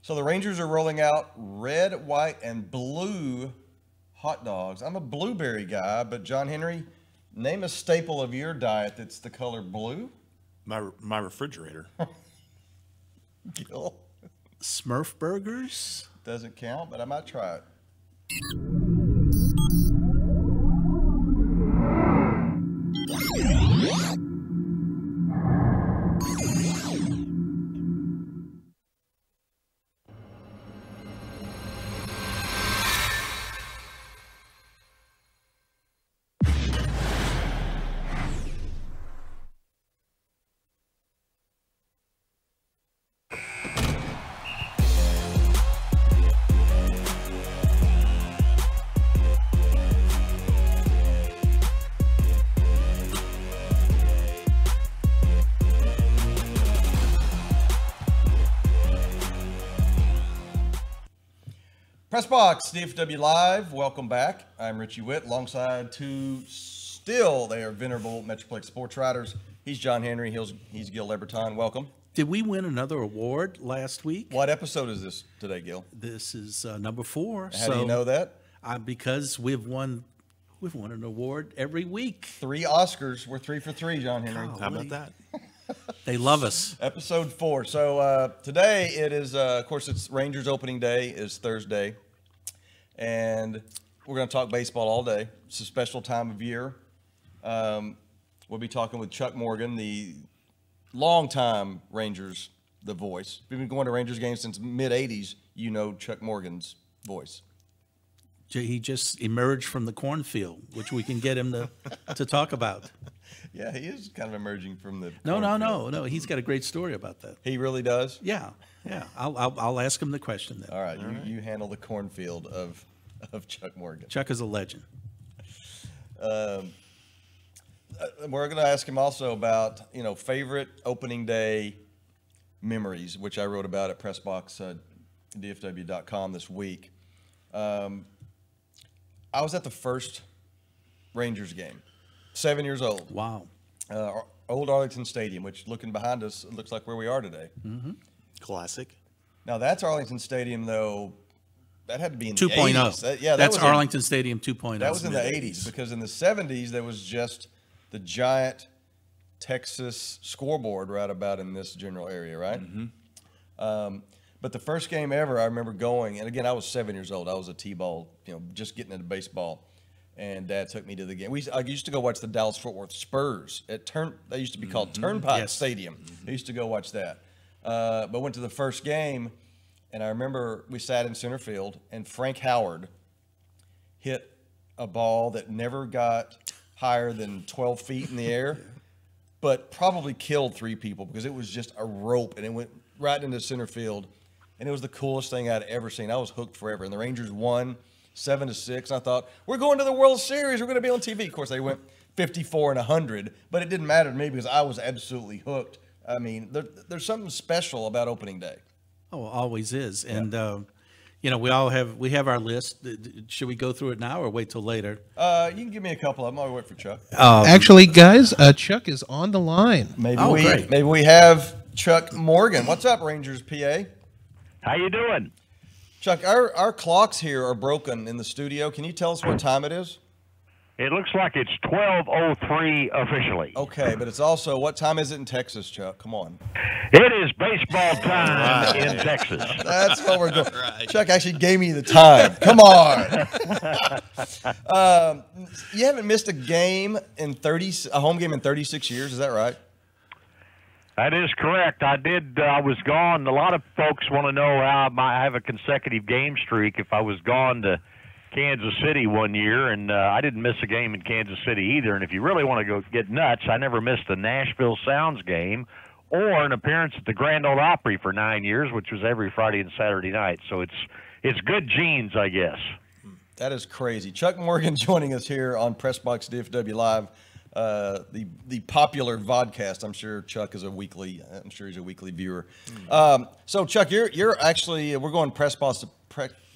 So the Rangers are rolling out red, white, and blue hot dogs. I'm a blueberry guy, but John Henry, name a staple of your diet that's the color blue. My refrigerator. Gil? Smurf burgers? Doesn't count, but I might try it. PressBox DFW Live, welcome back. I'm Richie Witt, alongside two still, they are venerable Metroplex sports writers. He's John Henry, he's Gil Leberton. Welcome. Did we win another award last week? What episode is this today, Gil? This is number 4. How do you know that? Because we've won an award every week. 3 Oscars. We're 3 for 3, John Henry. Golly. How about that? They love us. Episode 4. So today it is, of course, it's Rangers opening day is Thursday, and we're going to talk baseball all day. It's a special time of year. We'll be talking with Chuck Morgan, the longtime Rangers, the voice. We've been going to Rangers games since mid-'80s. You know Chuck Morgan's voice. He just emerged from the cornfield, which we can get him to talk about. Yeah, he is kind of emerging from the No. He's got a great story about that. He really does? Yeah. I'll ask him the question then. All right, you handle the cornfield of Chuck Morgan. Chuck is a legend. We're going to ask him also about, favorite opening day memories, which I wrote about at PressBox DFW.com this week. I was at the first Rangers game, 7 years old. Wow. Old Arlington Stadium, which looking behind us, it looks like where we are today. Mm-hmm. Classic. Now that's Arlington Stadium, though. That had to be in the 2.0. 80s. That's Arlington Stadium 2.0. That was in the 80s, because in the 70s there was just the giant Texas scoreboard right about in this general area, right? Mm-hmm. But the first game ever, I remember going, and again, I was 7 years old. I was a T-ball, just getting into baseball, and Dad took me to the game. I used to go watch the Dallas-Fort Worth Spurs at They used to be called Turnpike Stadium. I used to go watch that. But went to the first game, and I remember we sat in center field, and Frank Howard hit a ball that never got higher than 12 feet in the air, but probably killed 3 people because it was just a rope, and it went right into center field. And it was the coolest thing I'd ever seen. I was hooked forever. And the Rangers won 7-6. I thought, we're going to the World Series. We're going to be on TV. Of course, they went 54 and 100, but it didn't matter to me because I was absolutely hooked. I mean, there's something special about opening day. Oh, always is. And, we have our list. Should we go through it now or wait till later? You can give me a couple of them. I'll wait for Chuck. Actually, guys, Chuck is on the line. Maybe we have Chuck Morgan. What's up, Rangers PA? How you doing? Chuck, our clocks here are broken in the studio. Can you tell us what time it is? It looks like it's 12:03 officially. Okay, but it's also, what time is it in Texas, Chuck? Come on. It is baseball time in Texas. That's what we're doing. Right. Chuck actually gave me the time. Come on. You haven't missed a home game in 36 years. Is that right? That is correct. I was gone. A lot of folks want to know how I have a consecutive game streak. If I was gone to Kansas City one year, and I didn't miss a game in Kansas City either. And if you really want to go get nuts, I never missed a Nashville Sounds game or an appearance at the Grand Ole Opry for 9 years, which was every Friday and Saturday night. So it's good genes, I guess. That is crazy. Chuck Morgan joining us here on PressBox DFW Live, the popular vodcast. I'm sure Chuck is a weekly. I'm sure he's a weekly viewer. So Chuck, you're actually, we're going PressBox to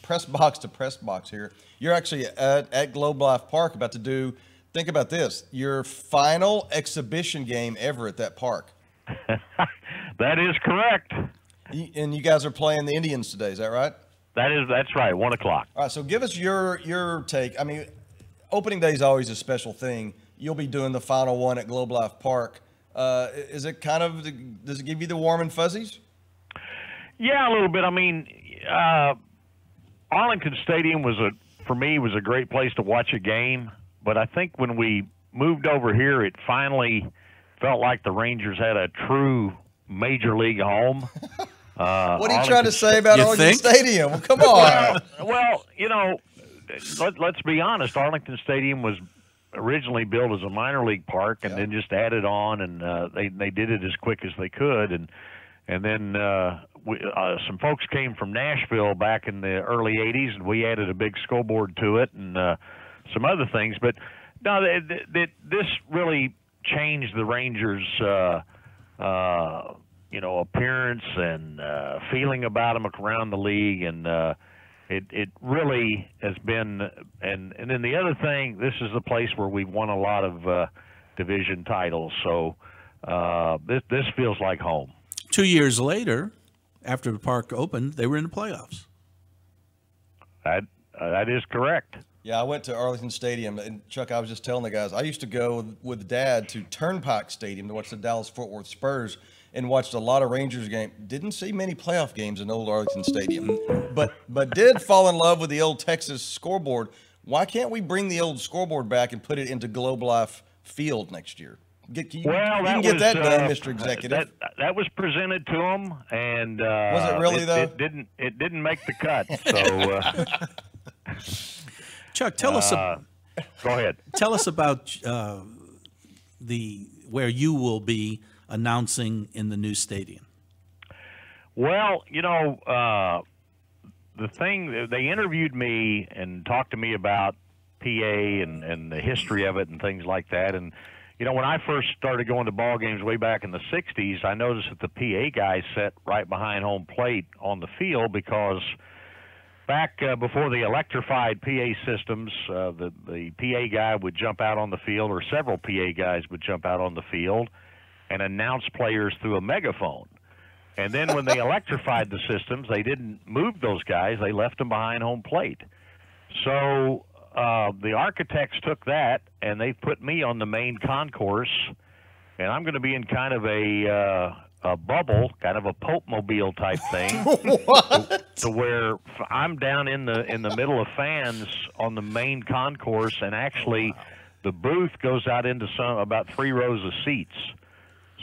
PressBox here. You're actually at Globe Life Park about to do, think about this, your final exhibition game ever at that park. That is correct. And you guys are playing the Indians today, is that right? That's right, 1 o'clock. All right, so give us your take. I mean, opening day is always a special thing. You'll be doing the final one at Globe Life Park. Is it does it give you the warm and fuzzies? Yeah, a little bit. I mean, Arlington Stadium for me was a great place to watch a game, but I think when we moved over here, it finally felt like the Rangers had a true major league home. What are you trying to say about Arlington Stadium? Well, come on. Well, let's be honest. Arlington Stadium was originally built as a minor league park, and then just added on, and they did it as quick as they could, and then some folks came from Nashville back in the early '80s, and we added a big scoreboard to it and some other things. But no, this really changed the Rangers' appearance and feeling about them around the league, and it really has been. And then the other thing, this is the place where we've won a lot of division titles, so this feels like home. 2 years later, after the park opened, they were in the playoffs. That is correct. Yeah, I went to Arlington Stadium, and Chuck, I was just telling the guys, I used to go with Dad to Turnpike Stadium to watch the Dallas-Fort Worth Spurs, and watched a lot of Rangers games. Didn't see many playoff games in old Arlington Stadium, but did fall in love with the old Texas scoreboard. Why can't we bring the old scoreboard back and put it into Globe Life Field next year? You can get that done, Mr. Executive. That was presented to them, and was it really though? It didn't make the cut. So, Chuck, tell us. Go ahead. Tell us about where you will be announcing in the new stadium. Well, the thing, they interviewed me and talked to me about PA and the history of it and things like that. And, when I first started going to ball games way back in the 60s, I noticed that the PA guys sat right behind home plate on the field because back before the electrified PA systems, the PA guy would jump out on the field, or several PA guys would jump out on the field and announce players through a megaphone. And then when they electrified the systems, they didn't move those guys. They left them behind home plate. So the architects took that, and they put me on the main concourse, and I'm going to be in kind of a bubble, kind of a Pope-mobile type thing, to where I'm down in the middle of fans on the main concourse, and actually the booth goes out into about 3 rows of seats.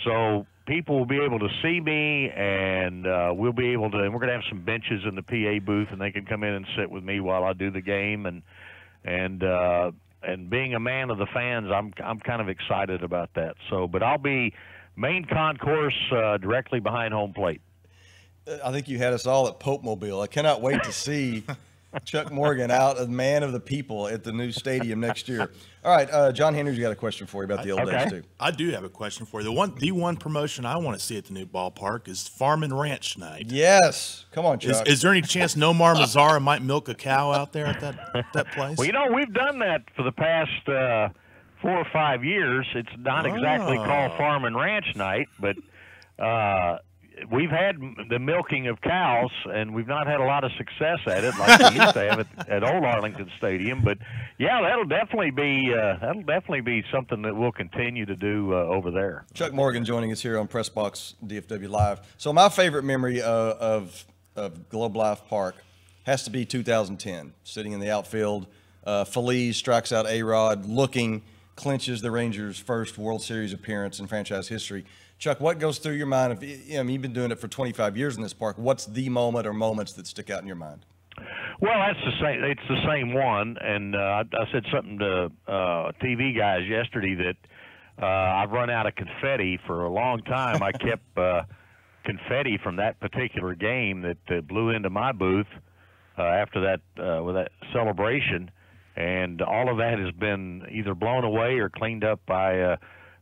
So people will be able to see me, and we'll be able to. And we're going to have some benches in the PA booth, and they can come in and sit with me while I do the game. And being a man of the fans, I'm kind of excited about that. So, but I'll be main concourse directly behind home plate. I think you had us all at Pope Mobile. I cannot wait to see Chuck Morgan out, a man of the people, at the new stadium next year. All right, John Henry's got a question for you about the old days too. I do have a question for you. The one promotion I want to see at the new ballpark is Farm and Ranch Night. Yes, come on, Chuck. Is there any chance Nomar Mazara might milk a cow out there at that place? Well, we've done that for the past 4 or 5 years. It's not exactly called Farm and Ranch Night, but we've had the milking of cows, and we've not had a lot of success at it like we used to have at Old Arlington Stadium. But yeah, that'll definitely be something that we'll continue to do over there. Chuck Morgan joining us here on PressBox DFW Live. So my favorite memory of Globe Life Park has to be 2010, sitting in the outfield. Feliz strikes out A-Rod, clinches the Rangers' first World Series appearance in franchise history. Chuck, what goes through your mind? You've been doing it for 25 years in this park. What's the moment or moments that stick out in your mind? Well, that's the same. It's the same one, and I said something to TV guys yesterday that I've run out of confetti for a long time. I kept confetti from that particular game that blew into my booth after that with that celebration, and all of that has been either blown away or cleaned up by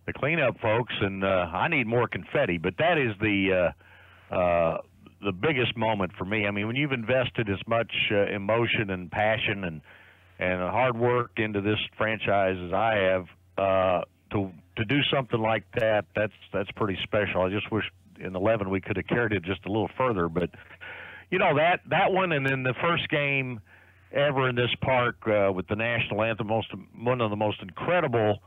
the cleanup folks, and I need more confetti. But that is the biggest moment for me. I mean, when you've invested as much emotion and passion and hard work into this franchise as I have, to do something like that, that's pretty special. I just wish in 11 we could have carried it just a little further. But that one, and then the first game ever in this park with the national anthem, one of the most incredible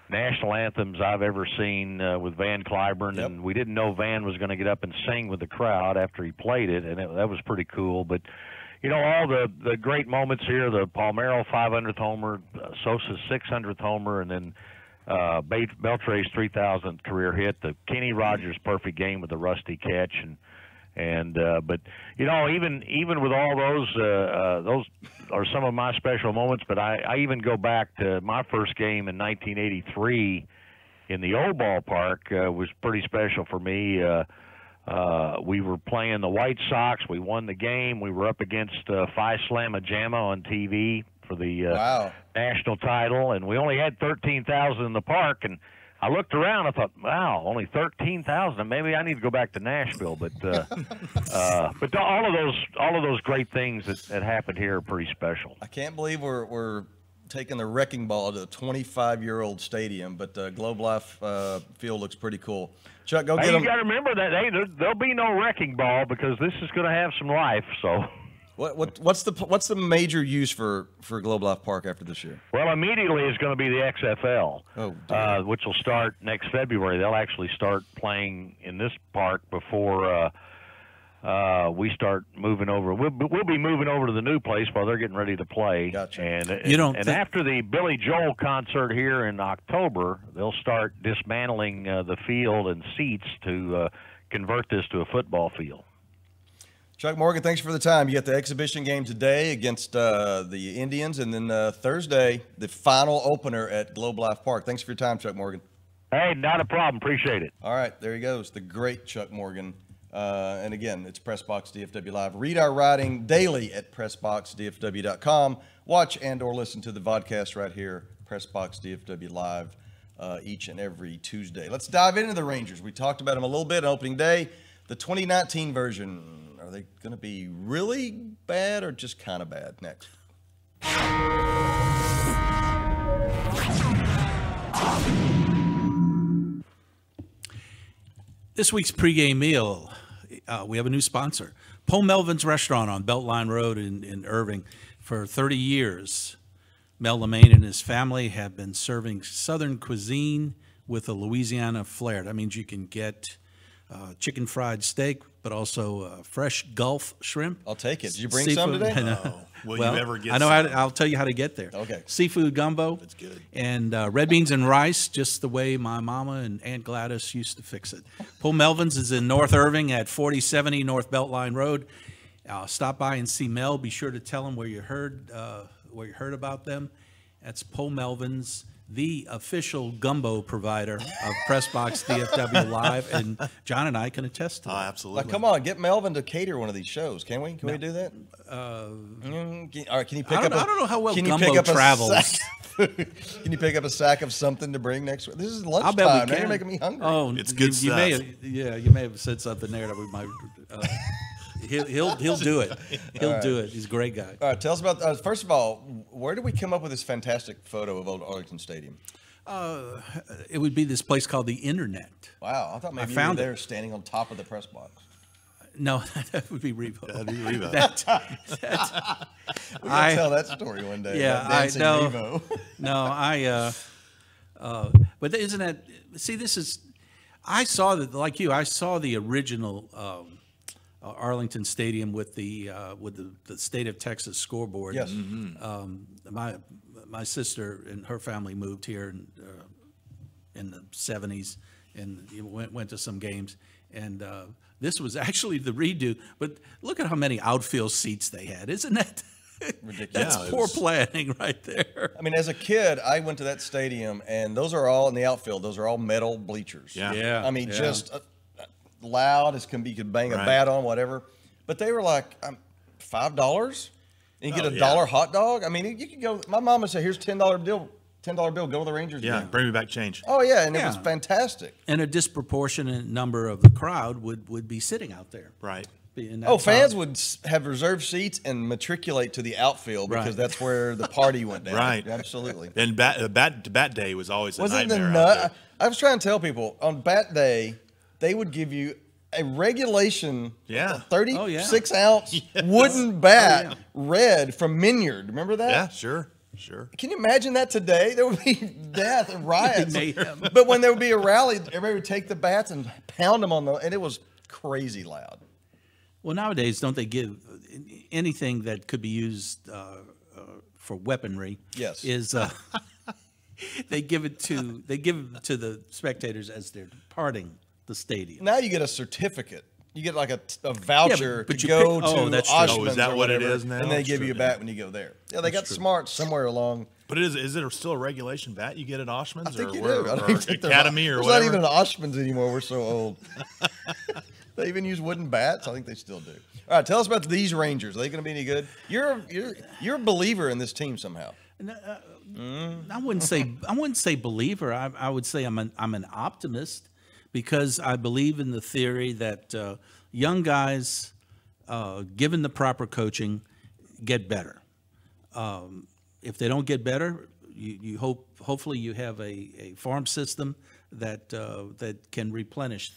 national anthems I've ever seen with Van Cliburn. Yep. And we didn't know Van was going to get up and sing with the crowd after he played it, and that was pretty cool. But all the great moments here, the Palmeiro 500th homer, Sosa's 600th homer, and then Beltre's 3,000th career hit, the Kenny Rogers perfect game with the rusty catch, but even with all those are some of my special moments. But I even go back to my first game in 1983 in the old ballpark was pretty special for me. We were playing the White Sox. We won the game. We were up against Phi Slamma Jamma on TV for the national title, and we only had 13,000 in the park. And I looked around. I thought, wow, only 13,000. Maybe I need to go back to Nashville. But all of those great things that happened here are pretty special. I can't believe we're taking the wrecking ball to a 25-year-old stadium, but Globe Life field looks pretty cool. Chuck, go get them. You got to remember that there'll be no wrecking ball because this is going to have some life. So. What's the major use for Globe Life Park after this year? Well, immediately is going to be the XFL, which will start next February. They'll actually start playing in this park before we start moving over. We'll be moving over to the new place while they're getting ready to play. Gotcha. And after the Billy Joel concert here in October, they'll start dismantling the field and seats to convert this to a football field. Chuck Morgan, thanks for the time. You got the exhibition game today against the Indians, and then Thursday, the final opener at Globe Life Park. Thanks for your time, Chuck Morgan. Hey, not a problem. Appreciate it. All right, there he goes, the great Chuck Morgan. And again, it's PressBox DFW Live. Read our writing daily at PressBoxDFW.com. Watch and or listen to the vodcast right here, PressBox DFW Live, each and every Tuesday. Let's dive into the Rangers. We talked about them a little bit on opening day. The 2019 version. Are they going to be really bad or just kind of bad? Next. This week's pregame meal, we have a new sponsor. Paul Melvin's Restaurant on Beltline Road in Irving. For 30 years, Mel LeMaine and his family have been serving Southern cuisine with a Louisiana flair. That means you can get chicken fried steak, but also fresh Gulf shrimp. I'll take it. Did you bring seafood, some today? Will well, you ever get I know. some? I'll tell you how to get there. Okay. Seafood gumbo. That's good. And red beans and rice, just the way my mama and Aunt Gladys used to fix it. Paul Melvin's is in North Irving at 4070 North Beltline Road. Stop by and see Mel. Be sure to tell him where you heard about them. That's Paul Melvin's, the official gumbo provider of PressBox DFW Live, and John and I can attest to that. Absolutely. Come on, get Melvin to cater one of these shows, can we? Can we do that? All right, can you pick up? I don't know how well can you gumbo pick up travels. Can you pick up a sack of something to bring next week? This is lunchtime. I bet we Now can. you're making me hungry. Oh, It's good you may stuff. you may have said something there that we might. He'll do it. He'll do it. He's a great guy. All right, tell us about. First of all, where did we come up with this fantastic photo of Old Arlington Stadium? It would be this place called the Internet. Wow, I thought maybe you found were it. there standing on top of the press box. No, that would be Revo. That'd be Revo. We gotta tell that story one day. Yeah, about I dancing know. Revo. No, but isn't that? See, this is. I saw that, like you. I saw the original Arlington Stadium with the state of Texas scoreboard. Yes. My sister and her family moved here in the 70s and went to some games, and this was actually the redo. But look at how many outfield seats they had. Isn't that Ridiculous. That's poor planning right there. I mean, as a kid, I went to that stadium, and those are all in the outfield. Those are all metal bleachers. Yeah. I mean, just loud as can be. You could bang a bat on, whatever. But they were like $5, and you get a $1 hot dog. I mean, you could go. My mom would say, "Here's $10 bill. $10 bill. Go to the Rangers game." Bring me back change. Oh yeah, and it was fantastic. And a disproportionate number of the crowd would be sitting out there. Right. Fans would have reserved seats and matriculate to the outfield because that's where the party went down. Right. Absolutely. And bat day was always a Wasn't the nightmare. nut? I was trying to tell people on bat day, they would give you a regulation, Yeah. 36 ounce wooden bat, red from Minyard. Remember that? Yeah, sure. Can you imagine that today? There would be death and riots. Mayhem. But when there would be a rally, everybody would take the bats and pound them and it was crazy loud. Well, nowadays, don't they give anything that could be used for weaponry? Yes. Is they give it to the spectators as they're departing the stadium. Now you get a certificate. You get like a voucher but to you go pick- oh, to that's true. Oshman's Oh, is that or what it whatever, is now? and they That's give true. you a bat when you go there. Yeah, they got smart somewhere along. But is it still a regulation bat you get at Oshman's I think or, you where, do. I don't or even think there's Academy or there's whatever? not even an Oshman's anymore. We're so old. They even use wooden bats. I think they still do. All right, tell us about these Rangers. Are they going to be any good? You're a believer in this team somehow. I wouldn't say believer. I would say I'm an optimist because I believe in the theory that young guys, given the proper coaching, get better. If they don't get better, you hopefully you have a farm system that can replenish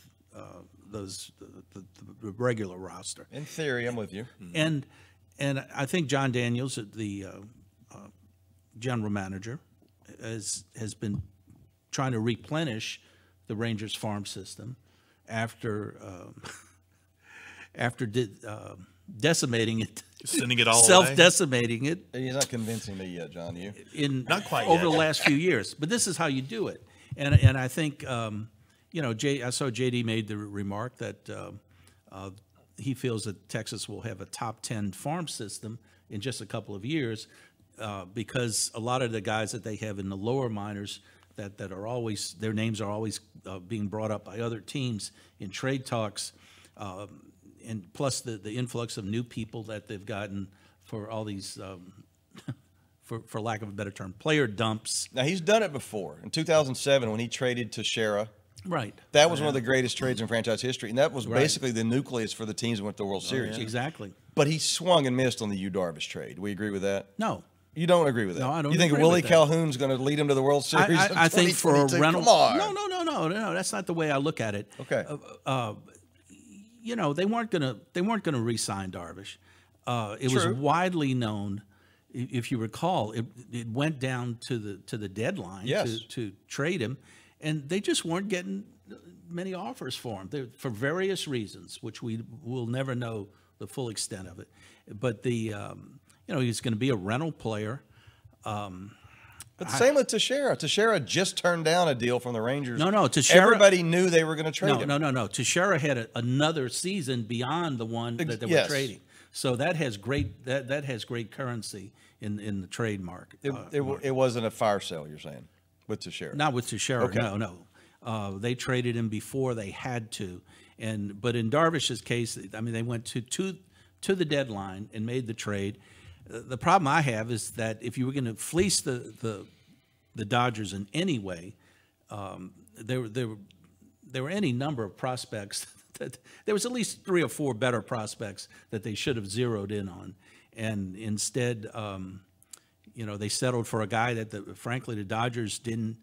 the regular roster. In theory, I'm with you. And I think John Daniels, the general manager, has been trying to replenish the Rangers farm system after decimating it, Sending it all away? self-decimating it He's not convincing me yet, John. You? Not quite over yet. the last few years. But this is how you do it. And I think I saw JD made the remark that he feels that Texas will have a top 10 farm system in just a couple of years because a lot of the guys that they have in the lower minors that are always, their names are always being brought up by other teams in trade talks, and plus the influx of new people that they've gotten for all these, for lack of a better term, player dumps. Now, he's done it before. In 2007, when he traded Teixeira, Right. that was one of the greatest trades in franchise history, and that was basically the nucleus for the teams that went to the World Series. Exactly. But he swung and missed on the Yu Darvish trade. We agree with that? No. You don't agree with that? No, I don't You think agree Willie with that. Calhoun's going to lead him to the World Series? in I think for a 2022? rental. Come on. No. That's not the way I look at it. Okay. They weren't gonna re-sign Darvish. It was True. widely known, if you recall, it went down to the deadline Yes. to trade him, and they just weren't getting many offers for him for various reasons, which we will never know the full extent of it. But he's going to be a rental player. But same with Teixeira. Teixeira just turned down a deal from the Rangers. No, Teixeira. Everybody knew they were going to trade him. No. Teixeira had another season beyond the one that they were Yes. trading. So that has great currency in the trade market. It wasn't a fire sale, you're saying, with Teixeira. Not with Teixeira. Okay. No. They traded him before they had to, but in Darvish's case, I mean, they went to the deadline and made the trade. The problem I have is that if you were going to fleece the Dodgers in any way, there were any number of prospects that there was at least 3 or 4 better prospects that they should have zeroed in on, and instead, they settled for a guy that frankly the Dodgers didn't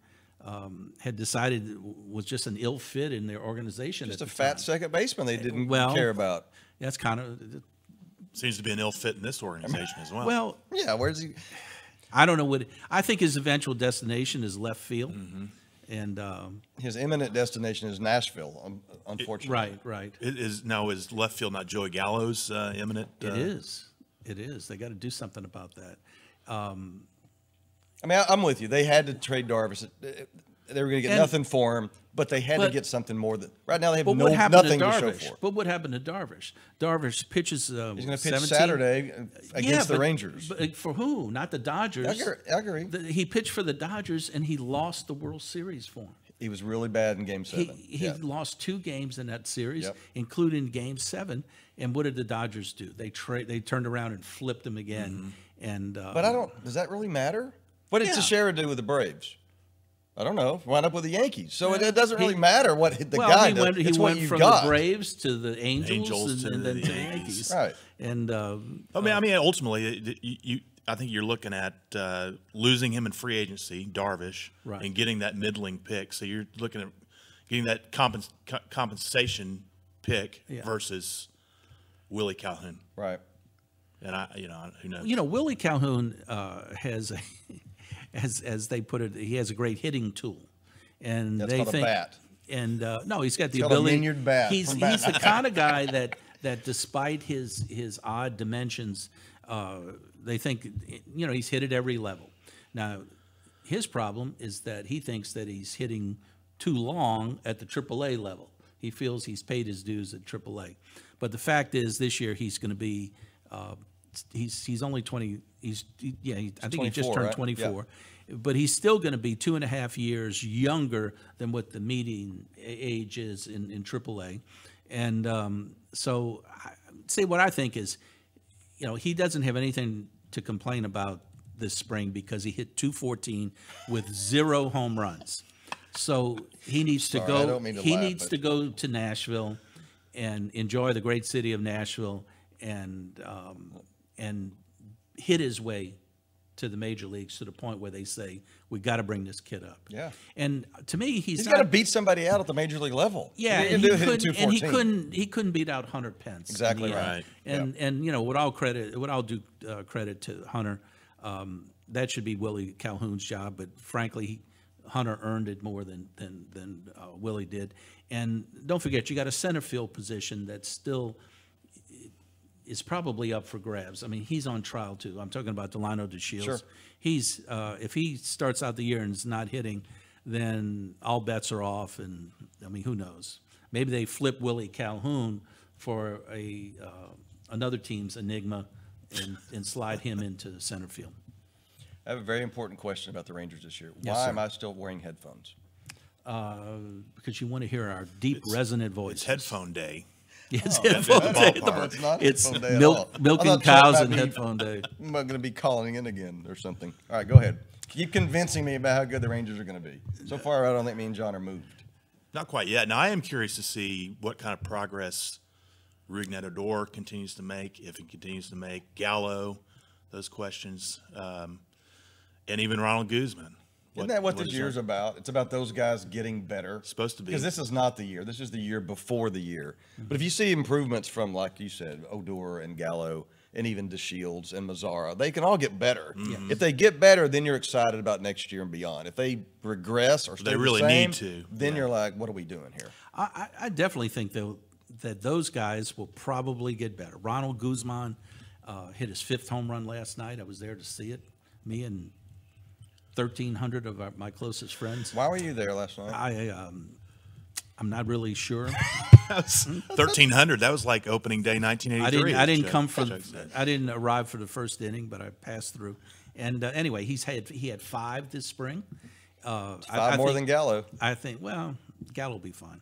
had decided was just an ill fit in their organization. Just at a the fat time. second baseman they didn't Well, care about. That's kind of Seems to be an ill fit in this organization as well. well. Yeah, where's he? I don't know what I think his eventual destination is left field, and His imminent destination is Nashville, unfortunately. right. Is left field not Joey Gallo's imminent? It is. They got to do something about that. I mean, I'm with you. They had to trade Darvish. They were going to get nothing for him, but they had to get something more. Right now, they have But what happened nothing to to show Darvish? for. But what happened to Darvish? Darvish pitches. He's going to pitch 17. Saturday against the but- Rangers. But for who? Not the Dodgers. I agree. He pitched for the Dodgers, and he lost the World Series for him. He was really bad in Game 7. He lost 2 games in that series, Yep. including Game 7. And what did the Dodgers do? They turned around and flipped him again. And But does that really matter? What did Teixeira do with the Braves? I don't know. Wound up with the Yankees. So it doesn't really matter what the guy does. It's what you from got. the Braves to the Angels Angels and to then the to the Yankees. Yankees. Right. And I mean, ultimately, I think you're looking at losing him in free agency, Darvish, Right. and getting that middling pick. So you're looking at getting that compensation pick Yeah. versus Willie Calhoun. Right. And who knows? Willie Calhoun has, as they put it, he has a great hitting tool, and That's they called a think, bat. and no, he's got the called a ability. Minyard bat He's from the kind of guy that despite his odd dimensions, they think he's hit at every level. Now, his problem is that he thinks that he's hitting too long at the AAA level. He feels he's paid his dues at AAA, but the fact is, this year he's going to be. He's only 20. I think he just turned right? 24, but he's still going to be 2.5 years younger than what the median age is in AAA, and so what I think is, he doesn't have anything to complain about this spring because he hit 214 with 0 home runs. So he needs to go. I don't mean to he laugh, needs but- to go to Nashville and enjoy the great city of Nashville and hit his way to the major leagues to the point where they say we got to bring this kid up. Yeah. And to me, He's got to beat somebody out at the major league level. Yeah, He and didn't do it at 214. he couldn't beat out Hunter Pence. Exactly in the end. right. And what I'll do credit to Hunter, that should be Willie Calhoun's job. But frankly, Hunter earned it more than Willie did. And don't forget, you got a center field position that still is probably up for grabs. I mean, he's on trial too. I'm talking about Delano DeShields. Sure. He's if he starts out the year and is not hitting, then all bets are off. And I mean, who knows? Maybe they flip Willie Calhoun for another team's enigma and slide him into center field. I have a very important question about the Rangers this year. Yes, Why sir. am I still wearing headphones? Because you want to hear our deep, resonant voice. It's headphone day. It's that's headphone the day. ballpark. It's not It's headphone day at all. I milking thought Chuck cows might and be- headphone day. I'm going to be calling in again or something. All right, go ahead. Keep convincing me about how good the Rangers are going to be. So far, I don't think me and John are moved. Not quite yet. Now, I am curious to see what kind of progress Rougned Odor continues to make, if he continues to make, Gallo, those questions, and even Ronald Guzman. Isn't that what this is year's their- about? It's about those guys getting better. Supposed to be. Because this is not the year. This is the year before the year. But if you see improvements from, like you said, Odor and Gallo and even DeShields and Mazzara, they can all get better. If they get better, then you're excited about next year and beyond. If they regress or stay They really the same, need to. then Yeah. you're like, what are we doing here? I definitely think, though, that those guys will probably get better. Ronald Guzman hit his 5th home run last night. I was there to see it. Me and 1,300 of my closest friends. Why were you there last night? I'm not really sure. 1,300. That was like opening day 1983. I didn't Chuck- come for. Chuck said. I didn't arrive for the first inning, but I passed through. And anyway, he had 5 this spring. Five more than Gallo. I think. Well, Gallo will be fine.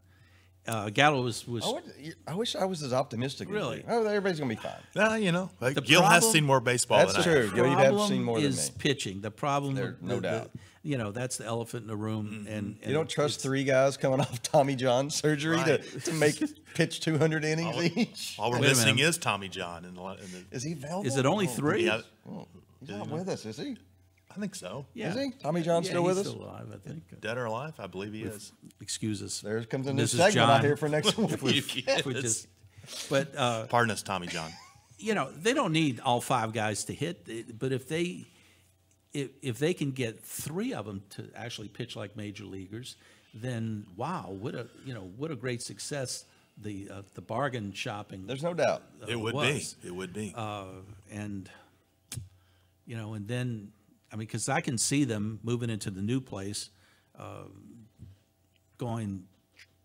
Gallo was. I wish I was as optimistic. as Really? you. Oh, everybody's going to be fine. Like The Gil has problem- seen more baseball That's than true. I have. Gil, you have problem seen more than is me. pitching. The problem, No doubt. that's the elephant in the room. And You don't trust it's- 3 guys coming off Tommy John surgery Right. to make pitch 200 innings each. All we're Wait a missing minute. is Tommy John. Is he available? Is it only Oh, 3? Yeah, He's not with us, is he? I think so. Yeah. Is he? Tommy John Yeah, still with he's us? Still alive, I think. Dead or alive? I believe he is. Excuse us. There comes a new Mrs. segment John. out here for next week. If we just, but Pardon us, Tommy John. they don't need all 5 guys to hit, but if they can get 3 of them to actually pitch like major leaguers, then wow, what a great success the bargain shopping. There's no doubt. It would was. be. It would be. And and then because I can see them moving into the new place,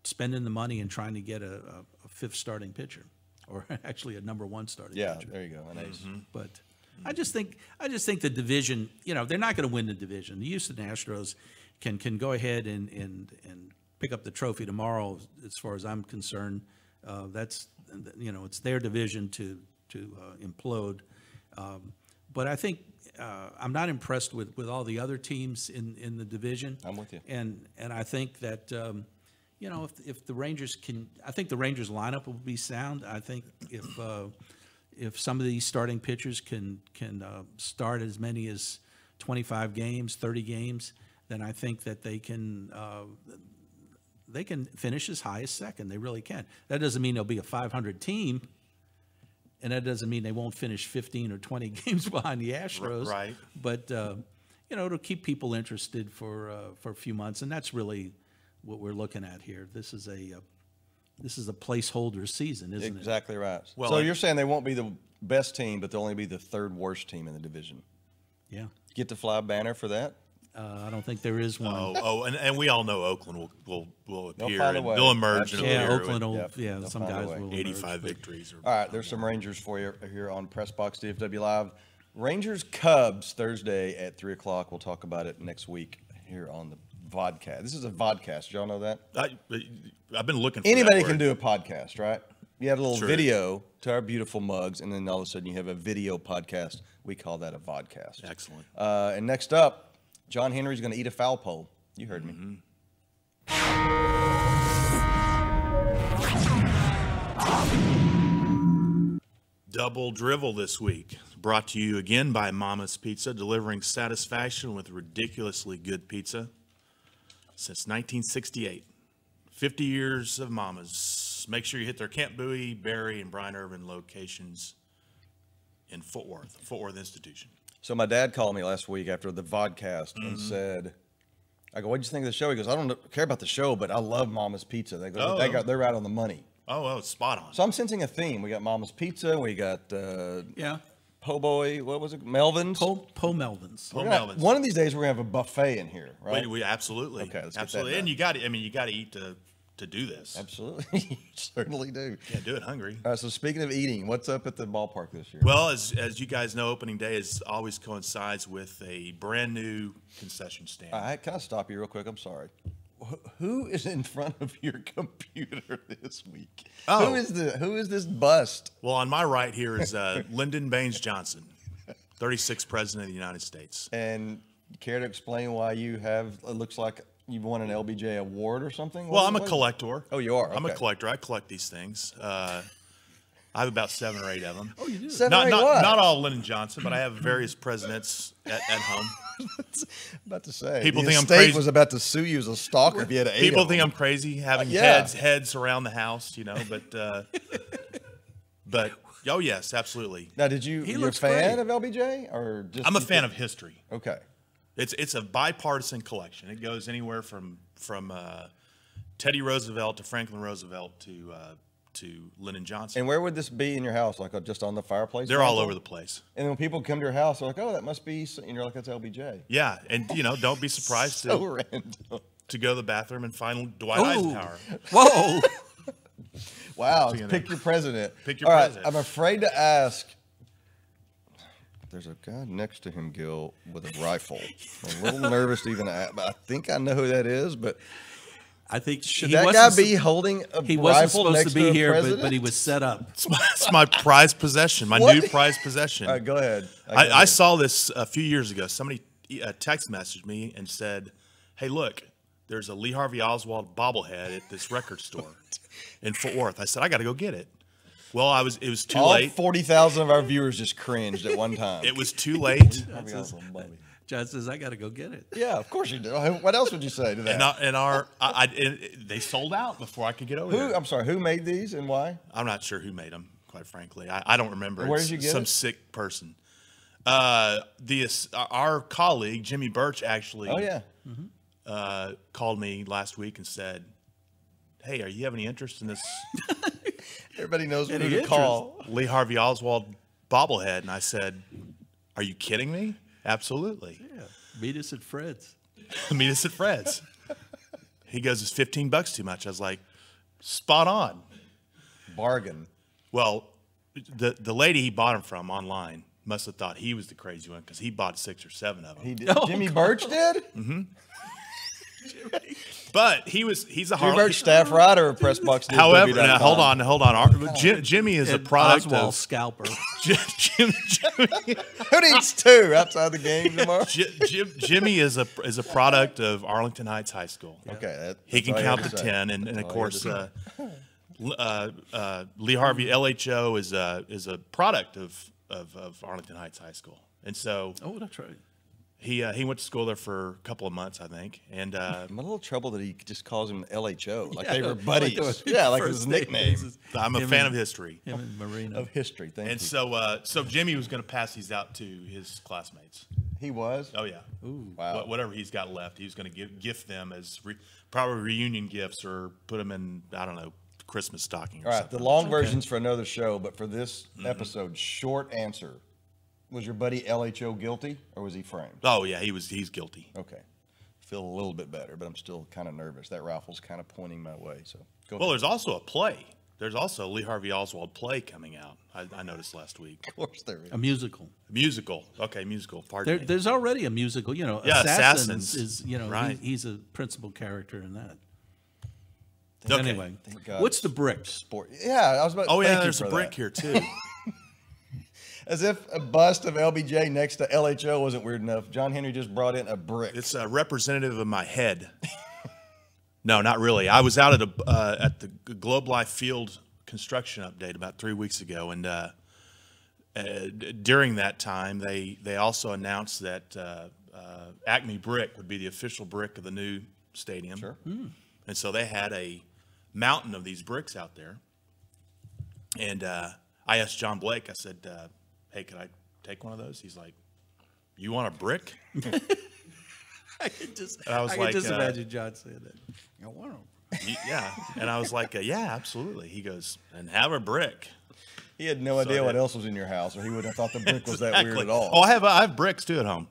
spending the money and trying to get a 5th starting pitcher, or actually a number 1 starting Yeah, pitcher. there you go. An ace. But I just think the division. They're not going to win the division. The Houston Astros can go ahead and pick up the trophy tomorrow. As far as I'm concerned, that's it's their division to implode. But I think I'm not impressed with all the other teams in the division. I'm with you. And I think that if the Rangers can, I think the Rangers lineup will be sound. I think if some of these starting pitchers can start as many as 25 games, 30 games, then I think that they can they can finish as high as second. They really can. That doesn't mean they'll be a 500 team, and that doesn't mean they won't finish 15 or 20 games behind the Astros. Right. But it'll keep people interested for a few months, and that's really what we're looking at here. This is a placeholder season, isn't it? Exactly right. Well, so you're saying they won't be the best team, but they'll only be the third worst team in the division. Yeah. Get to fly a banner for that? I don't think there is one. And we all know Oakland will appear. find a And way. they'll emerge and Absolutely. Yeah, appear Oakland will. Yep, Yeah, they'll some find a guys way. will. 85 emerge, but- victories. All right, there's some Rangers for you here on PressBox DFW Live. Rangers Cubs Thursday at 3 o'clock. We'll talk about it next week here on the vodcast. This is a vodcast. Y'all know that? I've been looking for Anybody that can word. do a podcast, right? You have a little True. video to our beautiful mugs, and then all of a sudden you have a video podcast. We call that a vodcast. Excellent. And next up, John Henry's going to eat a foul pole. You heard me. Double drivel this week. Brought to you again by Mama's Pizza, delivering satisfaction with ridiculously good pizza since 1968. 50 years of Mama's. Make sure you hit their Camp Bowie, Barry, and Bryan Irvin locations in Fort Worth Institution. So my dad called me last week after the vodcast and Mm-hmm. said, I go, what'd you think of the show? He goes, I don't care about the show, but I love Mama's Pizza. They go, Oh. they're right on the money. Oh, it's spot on. So I'm sensing a theme. We got Mama's Pizza. We got Yeah. Po' Boy. What was it? Melvin's. Po Melvin's. Po' We're gonna- Melvin's. One of these days we're gonna have a buffet in here, right? We absolutely. Okay, let's get that absolutely. done. And you got to. You got to eat to do this. Absolutely, you certainly do. Can't do it hungry. All right. So speaking of eating, what's up at the ballpark this year? Well, as you guys know, opening day always coincides with a brand new concession stand. Can I stop you real quick? I'm sorry. Who is in front of your computer this week? Oh. Who is this bust? Well, on my right here is Lyndon Baines Johnson, 36th President of the United States. And care to explain why you have? It looks like you won an LBJ award or something. Well, I'm a What- collector. Oh, you are? I'm a Okay. collector. I collect these things. I have about 7 or 8 of them. Oh, you do? Seven, Not eight not, what? not all Lyndon Johnson, but I have various presidents at home. About to say. People the think I'm estate crazy. was about to sue you as a stalker if you had 8 People of think them. I'm crazy having Yeah. heads around the house, but oh yes, absolutely. Now, you're a looks fan great. of LBJ or just? I'm a fan of history. Okay. It's a bipartisan collection. It goes anywhere from Teddy Roosevelt to Franklin Roosevelt to Lyndon Johnson. And where would this be in your house? Like just on the fireplace? They're all mantle? over the place. And when people come to your house, they're like, "Oh, that must be," and you're like, "That's LBJ." Yeah, and don't be surprised So random. to go to the bathroom and find Dwight Ooh. Eisenhower. Whoa. Wow, So, pick your president. Pick your All right, president. I'm afraid to ask. There's a guy next to him, Gil, with a rifle. I'm a little nervous to even ask, but I think I know who that is. But I think should he that wasn't guy be holding a He wasn't rifle supposed next to be a here, president? but he was set up. It's my prized possession, my What? new prized possession. All right, go ahead. I saw this a few years ago. Somebody text messaged me and said, "Hey, look, there's a Lee Harvey Oswald bobblehead at this record store in Fort Worth." I said, "I got to go get it." Well, it was too all late. 40,000 of our viewers just cringed at one time. It was too late. John says, I got to go get it. Yeah, of course you do. What else would you say to that? And they sold out before I could get over Who? there. I'm sorry. Who made these and why? I'm not sure who made them, quite frankly. I don't remember. And where It's did you get some it? sick person. Our colleague Jimmy Birch actually. Oh yeah. Called me last week and said, "Hey, are you have any interest in this Everybody knows who Any to interest? call. Lee Harvey Oswald bobblehead?" And I said, "Are you kidding me? Absolutely. Yeah. Meet us at Fred's. Meet us at Fred's." He goes, "It's $15 too much." I was like, "Spot on." Bargain. Well, the lady he bought them from online must have thought he was the crazy one because he bought 6 or 7 of them. He did. Jimmy Birch did. But he's a Jimmy Harley. Birch, staff writer of PressBox. However, now, hold on. Jimmy is a product Oswald of scalper. Jimmy. Who needs 2 outside the game tomorrow? Jimmy is a product of Arlington Heights High School. Okay, He can that's all you count have to to say. 10, and of all you course, have Lee Harvey LHO is a product of Arlington Heights High School, and so Oh, that's right. He went to school there for a couple of months, I think, and I'm a little troubled that he just calls him LHO, like Yeah, they were like buddies. they were Yeah, like first his name nickname basis. I'm a Him fan and- of history. Him and Marino. of history. Thank And you. so Jimmy was going to pass these out to his classmates. He was. Oh yeah, Wow. Whatever he's got left, he was going to gift them as probably reunion gifts or put them in, I don't know, Christmas stocking or All right, something. the long version's for another show, but for this episode, short answer: was your buddy LHO guilty or was he framed? Oh yeah, he's guilty. Okay, feel a little bit better, but I'm still kind of nervous. That rifle's kind of pointing my way. So go Well, ahead. there's also a play. There's also a Lee Harvey Oswald play coming out. I noticed last week. Of course there is. A musical. Musical. Okay, musical. Pardon me. There's already a musical. You know, Yeah, Assassins Assassins. is, you know, Right. he's a principal character in that. Okay. Anyway, Thank God. what's the brick? Sport. Yeah, I was about. Oh yeah, thank you there's a for brick that. here too. As if a bust of LBJ next to LHO wasn't weird enough. John Henry just brought in a brick. It's a representative of my head. No, not really. I was out at the Globe Life Field construction update about 3 weeks ago, and during that time, they also announced that Acme Brick would be the official brick of the new stadium. Sure. And so they had a mountain of these bricks out there, and I asked John Blake. I said, "Hey, can I take one of those?" He's like, "You want a brick?" I could just, I was I like, could just imagine John saying that. I want him. Yeah. And I was like, "Yeah, absolutely." He goes, "And have a brick." He had no idea I what did. else was in your house, or he wouldn't have thought the brick was that weird Exactly. at all. Oh, I have bricks too at home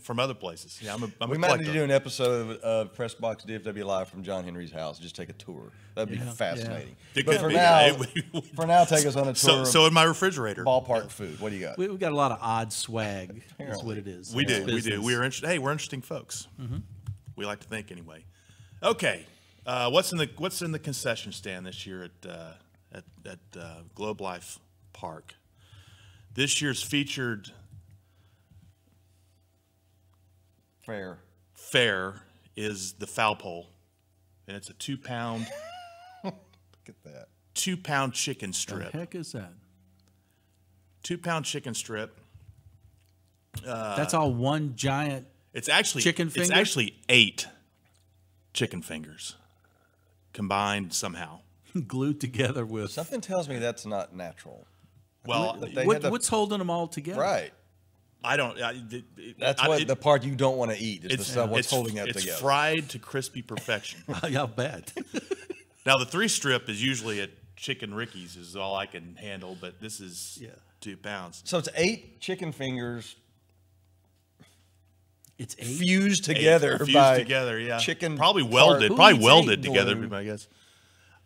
from other places. Yeah, I'm We a might need collector. to do an episode of PressBox DFW Live from John Henry's house. Just take a tour. That'd be Yeah, fascinating. It But could for be. now, It- for now, take us on a tour so of in my refrigerator. ballpark food. What do you got? We've got a lot of odd swag. That's what it is. We It's do. We do. business. We're interesting folks. We like to think anyway. Okay, what's in the concession stand this year at Globe Life Park? This year's featured Fair. fare is the foul pole, and it's a 2-pound Look at that. 2-pound chicken The strip. heck is that? 2-pound chicken strip. That's all one giant. It's actually Chicken It's finger? actually 8 chicken fingers combined somehow. Glued together with. Something tells me that's not natural. Well, They had to- What's holding them all together? Right. I don't. That's the part you don't want to eat is the stuff what's holding that it's together. fried to crispy perfection. I'll bet. Now the 3 strip is usually at Chicken Ricky's is all I can handle, but this is Yeah. 2 pounds. So it's 8 chicken fingers It's 8. fused together Fused by together, yeah. chicken probably part- welded, Who probably eats welded 8 together. glue? I guess.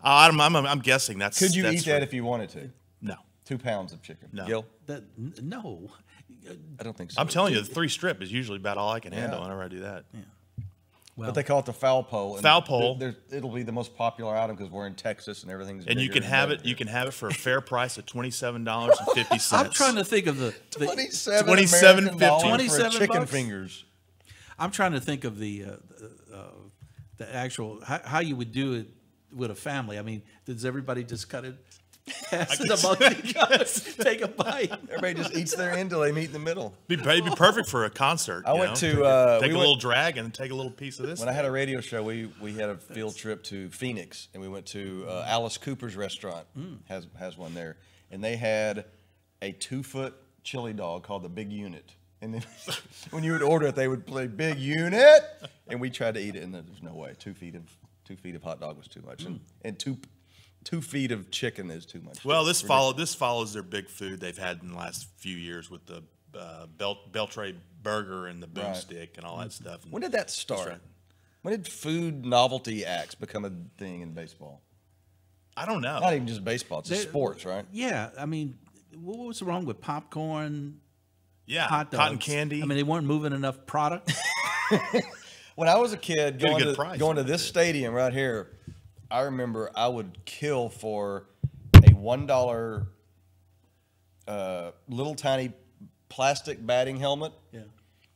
I'm guessing that's. Could you that's eat that if you wanted to? No, 2 pounds of chicken. No. Gil? No. I don't think so. I'm telling you, the 3 strip is usually about all I can handle Yeah. whenever I do that. Well, But they call it the foul pole. and Foul pole. It'll be the most popular item because we're in Texas and everything's. And you bigger can and have better it. You here. can have it for a fair price of $27.50. I'm trying to think of the 27 $27.50. $27 for $27 chicken bucks? fingers. I'm trying to think of the actual how you would do it with a family. I mean, does everybody just cut it, pass it among you guys, take a bite? Everybody just eats their end till they meet in the middle. It'd be perfect for a concert. I you went know? to, take we a went- little drag and take a little piece of this. When I had a radio show, we had a field trip to Phoenix, and we went to Alice Cooper's restaurant. Has one there, and they had a 2-foot chili dog called the Big Unit. And then when you would order it, they would play Big Unit, and we tried to eat it, and there's no way. 2 feet of hot dog was too much, and 2 feet of chicken is too much. Well, this follows their big food they've had in the last few years with the Beltray burger and the boomstick and all that stuff. And When did that start? right. When did food novelty acts become a thing in baseball? I don't know. Not even just baseball; it's just They- sports, right? Yeah, I mean, what was wrong with popcorn, Yeah, hot dogs? cotton candy. I mean, they weren't moving enough product. When I was a kid, Get a going good to price going to on this it. stadium right here, I remember I would kill for a $1 little tiny plastic batting helmet Yeah.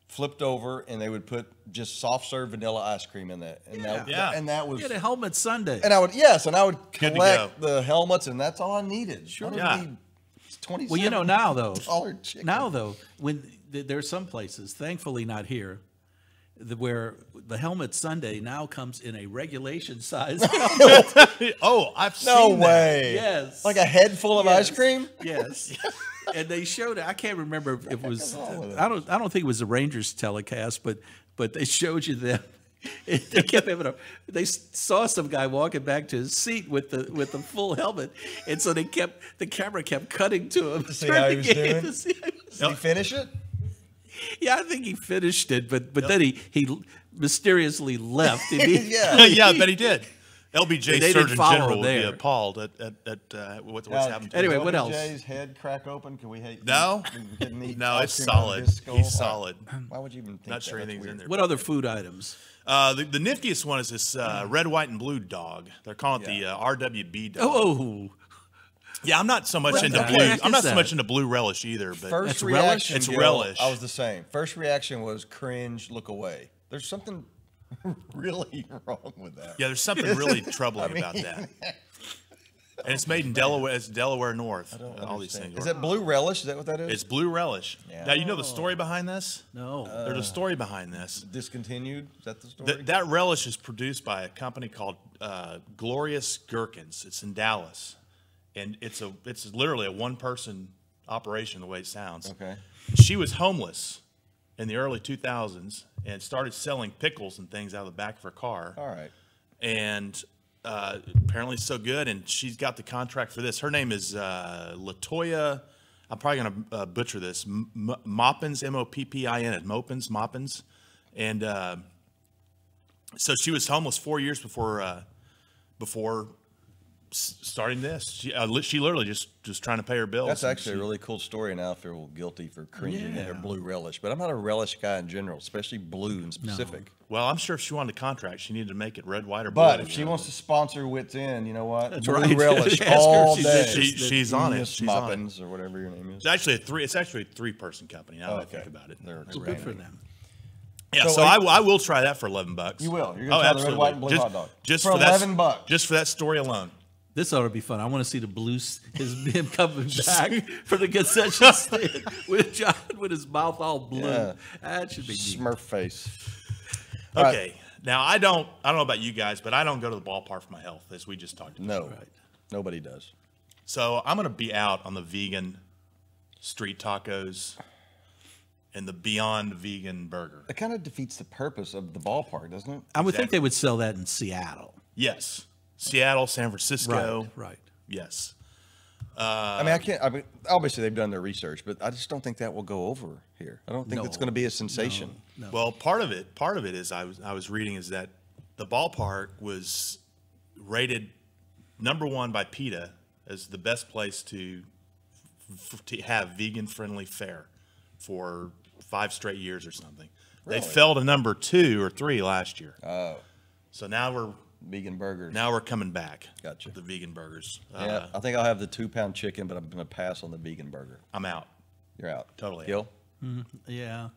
flipped over, and they would put just soft serve vanilla ice cream in that. And that, Yeah. and that was. Yeah, the helmet Sunday. And I would Good to collect the helmets, and that's all I needed. Sure. I didn't Yeah. need 27. Well, you know, now though, Taller chicken. now though, when there's some places, thankfully not here, where the helmet Sunday now comes in a regulation size. Oh, I've No seen that. way. Yes. Like a head full of ice Yes. cream? Yes. And they showed it. I can't remember if it was. wrong with it? I don't think it was the Rangers telecast, but they showed you them. They kept having they saw some guy walking back to his seat with the full helmet, and so the camera kept cutting to him to see how he was doing? Did he finish it? Yeah, I think he finished it, but then he mysteriously left. Yeah. Yeah, I bet he did. LBJ They didn't Surgeon follow General him would be there. appalled at what's happened to him. Anyway, what else? LBJ's head crack open? Can we hate? No. Couldn't eat No, ice it's cream out of solid. his skull? He's solid. Why would you even think Not that? sure That's anything's in weird. there. What other food items? The niftiest one is this red, white, and blue dog. They're calling it the RWB dog. Oh, Yeah, I'm not so much What into the blue. heck I'm is not so that? much into blue relish either. But First That's relish? reaction, It's Gil, relish. I was the same. First reaction was cringe, look away. There's something really wrong with that. yeah, there's something really troubling about that. And it's made in Delaware. It's Delaware North. All these things. Is that blue relish? Is that what that is? It's blue relish. Yeah. Now you know the story behind this. no. There's a story behind this. Discontinued? Is that the story? That relish is produced by a company called Glorious Gherkins. It's in Dallas, and it's literally a one-person operation. The way it sounds. Okay. She was homeless in the early 2000s and started selling pickles and things out of the back of her car. All right. And apparently so good, and she's got the contract for this. Her name is Latoya. I'm probably going to butcher this. Moppins, Moppin, Moppins. And so she was homeless 4 years before starting this. She literally just trying to pay her bills. That's and actually a really cool story, and I feel guilty for cringing at her blue relish. But I'm not a relish guy in general, especially blue in specific. Well, I'm sure if she wanted a contract, she needed to make it red, white, or blue. But if she wants to sponsor Wits In, you know what? That's blue right. relish Ask her if all she's day. interested. she's on it. Miss She's on it. Moppins or whatever your name is. It's actually a three-person company. Now that I think about it. They're Well, good for them. Yeah, So so I will try that for $11. You will. You're gonna try the red, white, and blue just, hot dog just for for that, $11. Just for that story alone. This ought to be fun. I want to see the blues, him coming back for the concession stand with John with his mouth all blue. Yeah. That should be neat. Smurf face. Okay. Now I don't know about you guys, but I don't go to the ballpark for my health, as we just talked about. No, nobody does. So I'm going to be out on the vegan street tacos and the Beyond Vegan burger. It kind of defeats the purpose of the ballpark, doesn't it? I would think Exactly. they would sell that in Seattle. Yes, Seattle, San Francisco. Right. Yes. I mean, obviously they've done their research, but I just don't think that will go over here. I don't think it's going to be a sensation. No. Well, part of it is I was reading is that the ballpark was rated #1 by PETA as the best place to have vegan friendly fare for 5 straight years or something. Really? They fell to #2 or 3 last year. Oh, So now vegan burgers. we're coming back. Gotcha. With the vegan burgers. Yeah, I think I'll have the 2-pound chicken, but I'm going to pass on the vegan burger. I'm out. You're out. Totally Gil? Yeah.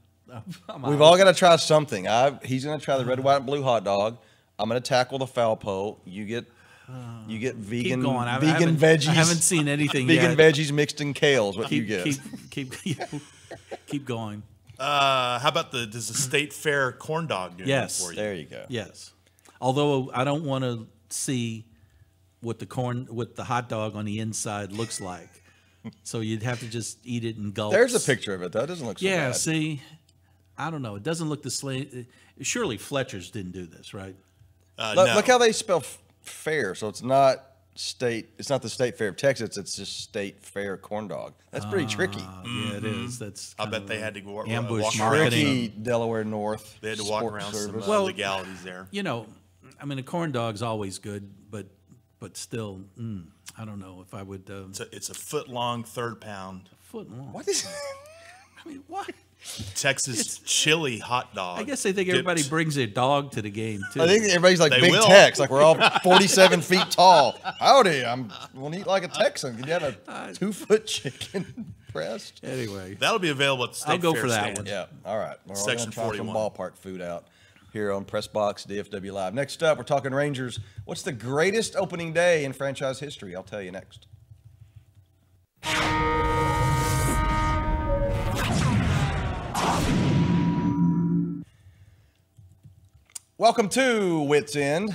We've all got to try something. He's going to try the red, white, and blue hot dog. I'm going to tackle the foul pole. You get vegan Keep going. vegan veggies. I haven't seen anything vegan yet. veggies mixed in kale is what you get. Keep going. How about does the State Fair corn dog do anything Yes. for you? There you go. Yes. Although I don't want to see what the hot dog on the inside looks like. So you'd have to just eat it in gulps. There's a picture of it, though. It doesn't look so Yeah, bad. see, I don't know. It doesn't look the same. Surely Fletcher's didn't do this, right? No. Look how they spell fair. So it's not state. It's not the State Fair of Texas. It's just State Fair corn dog. That's pretty tricky. Yeah, it is. That's. I kind bet of they had to go ambush walk marketing. Tricky Delaware North. They had to walk Sports around Service. some Well- legalities there. You know, I mean, a corn dog's always good, but still, I don't know if I would. It's a foot-long, 3rd-pound Foot long. What is? I mean, what? Texas chili hot dog. I guess they think dipped- everybody brings their dog to the game too. I think everybody's like They big will. Tex, like we're all 47 feet tall. Howdy, I'm want to eat like a Texan. Can you have a 2-foot chicken breast? Anyway, That'll be available at the State I'll go Fair for that stand. one. Yeah. All right. We're all Section gonna try some 41. ballpark food out here on PressBox DFW Live. Next up, we're talking Rangers. What's the greatest opening day in franchise history? I'll tell you next. Welcome to Wits End.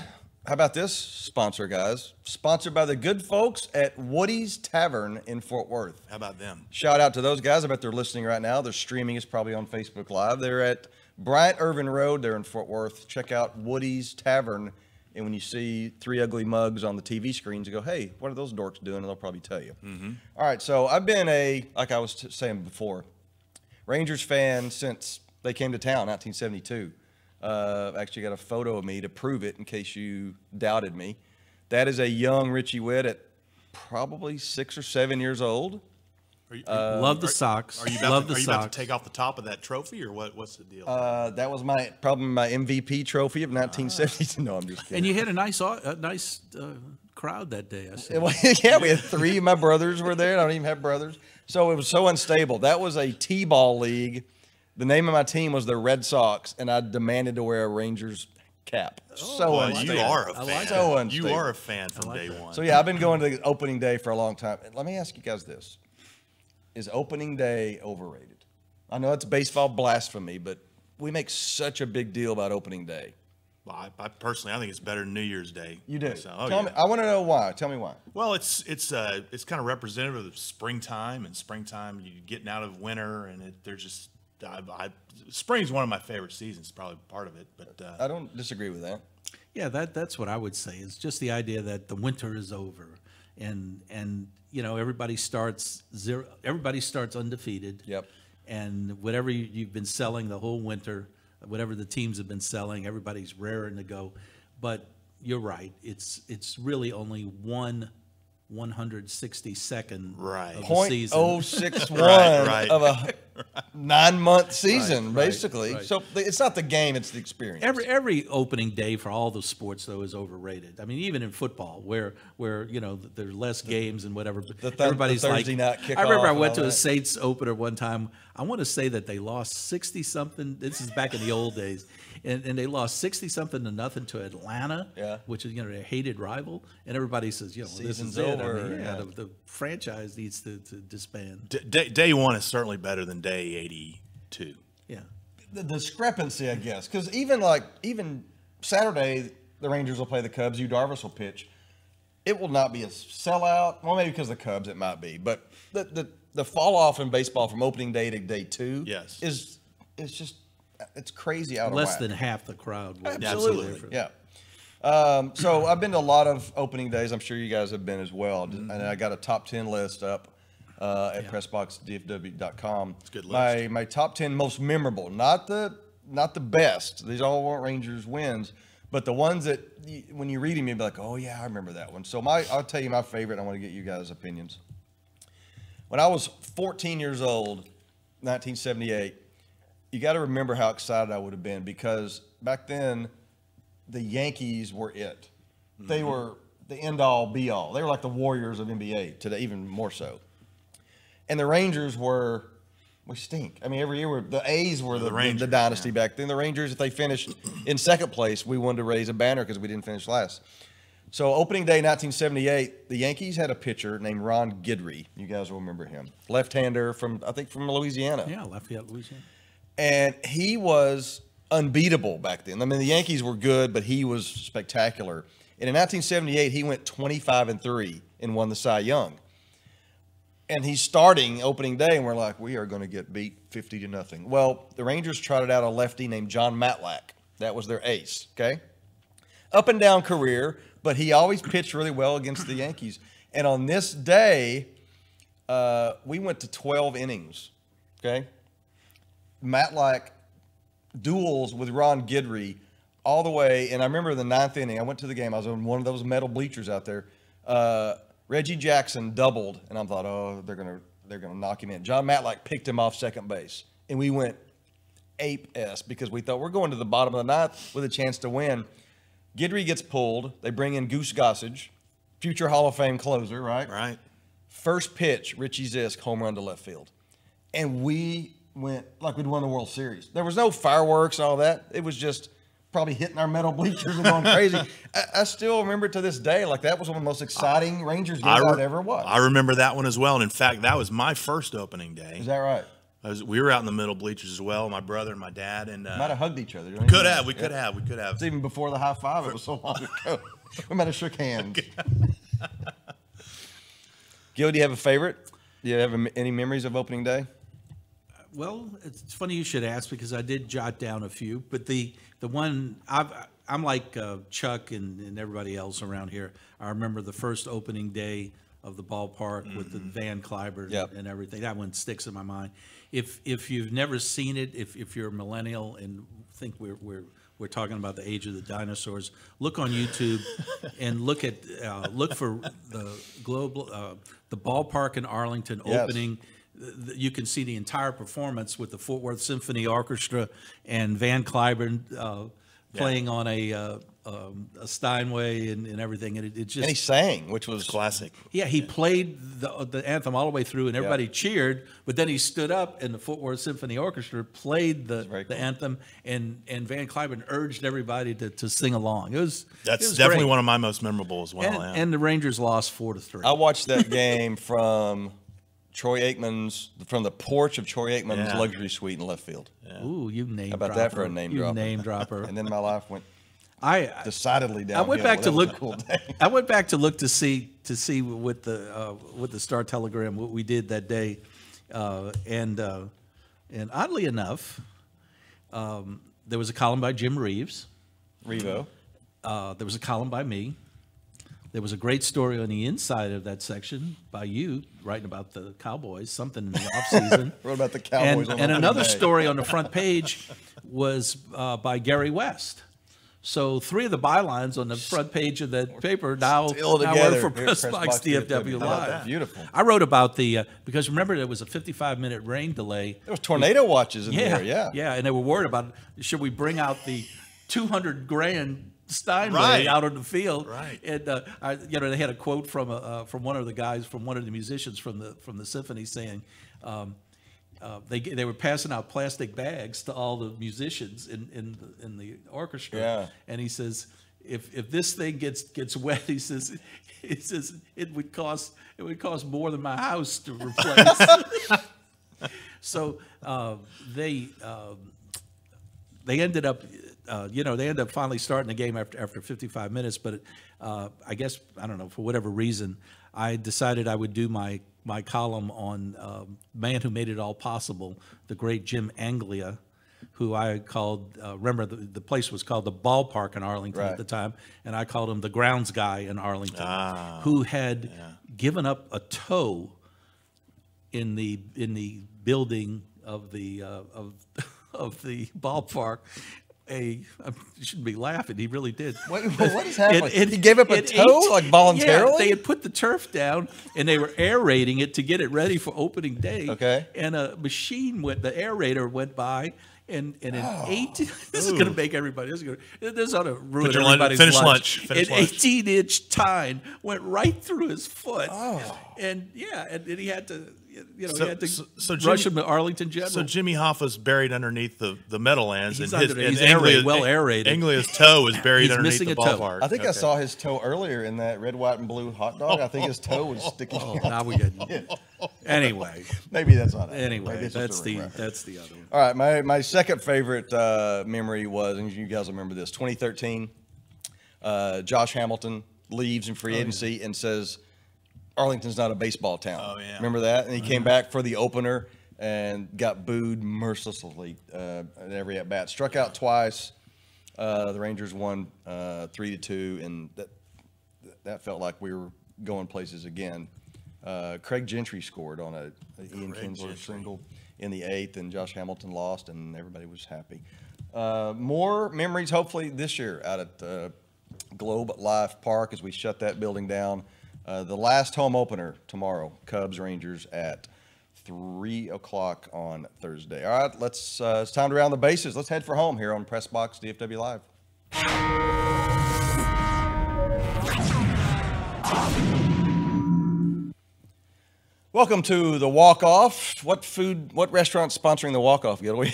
How about this sponsor, guys? Sponsored by the good folks at Woody's Tavern in Fort Worth. How about them? Shout out to those guys. I bet they're listening right now. They're streaming us probably on Facebook Live. They're at Bryant Irvin Road. They're in Fort Worth. Check out Woody's Tavern. And when you see three ugly mugs on the TV screens, you go, hey, what are those dorks doing? And they'll probably tell you. All right, so I've been like I was saying before, Rangers fan since they came to town, 1972. Actually got a photo of me to prove it in case you doubted me. That is a young Richie Witt at probably 6 or 7 years old. Love the socks. Are you Love the about socks. to take off the top of that trophy, or what's the deal? That was probably my MVP trophy of 1970. No, I'm just kidding. And you had a nice crowd that day. I said. Yeah, we had 3 of my brothers were there. I don't even have brothers. So it was so unstable. That was a T-ball league. The name of my team was the Red Sox, and I demanded to wear a Rangers cap. So well, unstable. you are a fan. like So unstable. You are a fan from day one. So yeah, I've been going to opening day for a long time. Let me ask you guys this. Is opening day overrated? I know it's baseball blasphemy, but we make such a big deal about opening day. Well, I personally, I think it's better than New Year's Day. You do. So, Tell me. I want to know why. Tell me why. Well, it's kind of representative of springtime, and springtime you getting out of winter, and there's just spring's one of my favorite seasons, probably part of it. But I don't disagree with that. Yeah, that's what I would say. Is just the idea that the winter is over, and everybody starts undefeated. Yep. And whatever you've been selling the whole winter, whatever the teams have been selling, everybody's raring to go. But you're right. It's really only one 162nd Right. of the season. .061 Right. of a 9-month season, Right, basically. right. So it's not the game; it's the experience. Every opening day for all the sports though is overrated. I mean, even in football, where there are less games and whatever. But everybody's the Thursday like, night kickoff I remember I and went all to a that. Saints opener one time. I want to say that they lost 60-something. This is back in the old days, and they lost 60-something to nothing to Atlanta, Yeah. which is their hated rival. And everybody says, this Season's is it. over, I mean, yeah. the franchise needs to disband. day one is certainly better than day 82. Yeah. The discrepancy, I guess, because even Saturday, the Rangers will play the Cubs. Yu Darvish will pitch. It will not be a sellout. Well, maybe because of the Cubs, it might be. But the fall off in baseball from opening day to day 2, Yes. is just it's crazy out of Less whack. than half the crowd. Will Absolutely, yeah. So I've been to a lot of opening days. I'm sure you guys have been as well. And I got a top 10 list up at PressBox DFW.com. It's a good list. My top 10 most memorable, not the best. These all weren't Rangers wins, but the ones that when you read them, you'll be like, oh yeah, I remember that one. So I'll tell you my favorite. I want to get you guys' opinions. When I was 14 years old, 1978, you got to remember how excited I would have been because back then the Yankees were it. They were the end-all, be-all. They were like the Warriors of NBA today, even more so. And the Rangers we stink. I mean, every year the A's were the Rangers, dynasty back then. The Rangers, if they finished in second place, we wanted to raise a banner because we didn't finish last. So opening day 1978, the Yankees had a pitcher named Ron Guidry. You guys will remember him. Left-hander from Louisiana. Yeah, Lafayette, Louisiana. And he was unbeatable back then. I mean, the Yankees were good, but he was spectacular. And in 1978, he went 25-3 and won the Cy Young. And he's starting opening day, and we're like, we are going to get beat 50-0. Well, the Rangers trotted out a lefty named John Matlack. That was their ace, okay? Up and down career, but he always pitched really well against the Yankees. And on this day, we went to 12 innings, okay? Matlack duels with Ron Guidry all the way. And I remember the 9th inning. I went to the game. I was on one of those metal bleachers out there. Reggie Jackson doubled, and I thought, oh, they're gonna knock him in. John Matlack picked him off second base, and we went ape-s because we thought we're going to the bottom of the 9th with a chance to win. Guidry gets pulled. They bring in Goose Gossage, future Hall of Fame closer, right? Right. First pitch, Richie Zisk, home run to left field. And we went like we'd won the World Series. There was no fireworks and all that. It was just probably hitting our metal bleachers and going crazy. I still remember to this day, like that was one of the most exciting Rangers games I'd ever watched. I remember that one as well. And in fact, that was my first opening day. Is that right? We were out in the middle bleachers as well, my brother and my dad, and Might have hugged each other. we could have. It's even before the high five. It was so long ago. We might have shook hands. Gil, do you have a favorite? Do you have any memories of opening day? Well, it's funny you should ask because I did jot down a few, but the one I'm like Chuck and everybody else around here. I remember the first opening day of the ballpark with the Van Cliburn and everything. That one sticks in my mind. If you've never seen it, if you're a millennial and think we're talking about the age of the dinosaurs, look on YouTube and look for the ballpark in Arlington opening. You can see the entire performance with the Fort Worth Symphony Orchestra and Van Cliburn playing on a Steinway and everything, and it just And he sang, which was classic. Yeah, he played the anthem all the way through, and everybody cheered. But then he stood up, and the Fort Worth Symphony Orchestra played the anthem, and Van Cliburn urged everybody to sing along. It was Definitely great. one of my most memorable as well. And the Rangers lost 4-3. I watched that game from the porch of Troy Aikman's luxury suite in left field. Ooh, you name How about dropper. that for a name you dropper? name dropper. And then my life went I decidedly downhill. I went back to That was a look. cool day. I went back to look to see with the Star Telegram what we did that day, and oddly enough, there was a column by Jim Reeves. Revo. There was a column by me. There was a great story on the inside of that section by you, writing about the Cowboys, something in the offseason. Wrote about the Cowboys on and opening another day. story on the front page was by Gary West. So 3 of the bylines on the front page of that paper now Still work together for here at PressBox PressBox DFW How about that? Live. Beautiful. I wrote about because remember there was a 55-minute rain delay. There was tornado watches in there, Yeah, and they were worried about should we bring out the $200,000 Steinway out on the field. Right. And they had a quote from one of the guys, from one of the musicians from the symphony, saying they were passing out plastic bags to all the musicians in the orchestra. Yeah. And he says, if this thing gets wet, he says it would cost more than my house to replace. So they ended up. They ended up finally starting the game after 55 minutes, but I guess, I don't know, for whatever reason, I decided I would do my column on man who made it all possible, the great Jim Anglia, who I called, remember the place was called the Ballpark in Arlington at the time, and I called him the grounds guy in Arlington, who had given up a toe in the building of the ballpark. You shouldn't be laughing. He really did. What is happening? He gave up a toe, like voluntarily? Yeah, they had put the turf down, and they were aerating it to get it ready for opening day. Okay. And a machine the aerator went by, and an 18. This is going to make everybody. This ought to ruin everybody's lunch. An 18-inch tine went right through his foot. Oh. And he had to. He had to rush him to Arlington General. So Jimmy Hoffa's buried underneath the Meadowlands, He's well aerated. Anglia's toe is buried underneath the ballpark. I think I saw his toe earlier in that red, white, and blue hot dog. I think his toe was sticking out. Now we get Anyway. Maybe that's not it. Anyway, Maybe that's the other one. All right, my second favorite memory was, and you guys remember this, 2013. Josh Hamilton leaves in free agency and says, Arlington's not a baseball town. Oh, yeah. Remember that? And he came back for the opener and got booed mercilessly at every at-bat. Struck out twice. The Rangers won 3-2, and that felt like we were going places again. Craig Gentry scored on a Ian Kinsler single in the 8th, and Josh Hamilton lost, and everybody was happy. More memories, hopefully, this year out at Globe Life Park as we shut that building down. The last home opener tomorrow, Cubs Rangers at 3 o'clock on Thursday. All right, it's time to round the bases. Let's head for home here on PressBox DFW Live. Welcome to the walk-off. What restaurant's sponsoring the walk-off? We don't